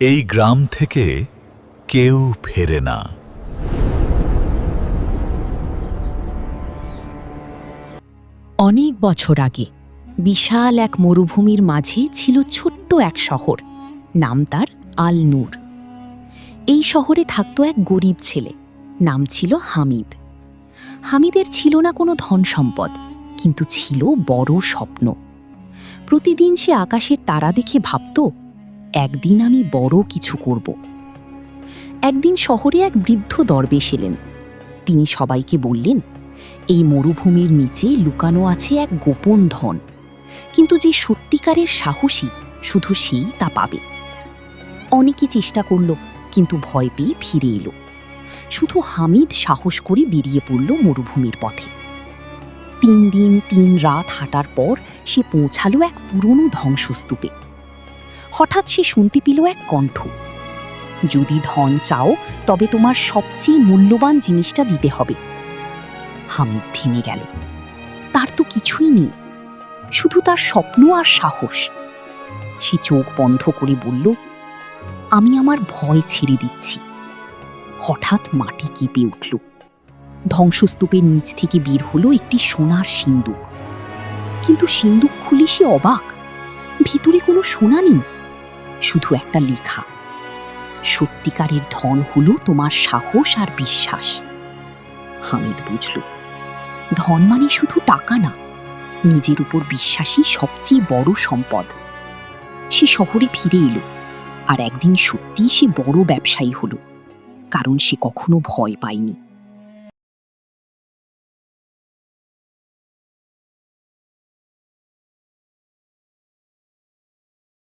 এই গ্রাম থেকে কেউ ফেরে না। অনেক বছর আগে বিশাল এক মরুভূমির মাঝে ছিল ছোট্ট এক শহর, নাম তার আল নূর। এই শহরে থাকত এক গরিব ছেলে, নাম ছিল হামিদ। হামিদের ছিল না কোনো ধন সম্পদ, কিন্তু ছিল বড় স্বপ্ন। প্রতিদিন সে আকাশের তারা দেখে ভাবত, একদিন আমি বড় কিছু করব। একদিন শহরে এক বৃদ্ধ দরবেশ এলেন। তিনি সবাইকে বললেন, এই মরুভূমির নিচে লুকানো আছে এক গোপন ধন, কিন্তু যে সত্যিকারের সাহসী শুধু সেই তা পাবে। অনেকে চেষ্টা করল, কিন্তু ভয় পেয়ে ফিরে এলো। শুধু হামিদ সাহস করে বেরিয়ে পড়ল মরুভূমির পথে। 3 দিন 3 রাত হাঁটার পর সে পৌঁছালো এক পুরনো ধ্বংসস্তূপে। হঠাৎ সে শুনতে পেল এক কণ্ঠ, যদি ধন চাও তবে তোমার সবচেয়ে মূল্যবান জিনিসটা দিতে হবে। হামিদ থেমে গেল। তার তো কিছুই নেই, শুধু তার স্বপ্ন আর সাহস। সে চোখ বন্ধ করে বলল, আমি আমার ভয় ছেড়ে দিচ্ছি। হঠাৎ মাটি কেঁপে উঠল। ধ্বংসস্তূপের নিচ থেকে বের হলো একটি সোনার সিন্দুক। কিন্তু সিন্দুক খুলে সে অবাক, ভিতরে কোনো সোনা নেই, শুধু একটা লেখা, সত্যিকারের ধন হলো তোমার সাহস আর বিশ্বাস। হামিদ বুঝল, ধন মানে শুধু টাকা না, নিজের উপর বিশ্বাসী সবচেয়ে বড় সম্পদ। সে শহরে ফিরে এলো, আর একদিন সত্যি সে বড় ব্যবসায়ী হলো, কারণ সে কখনো ভয় পায়নি।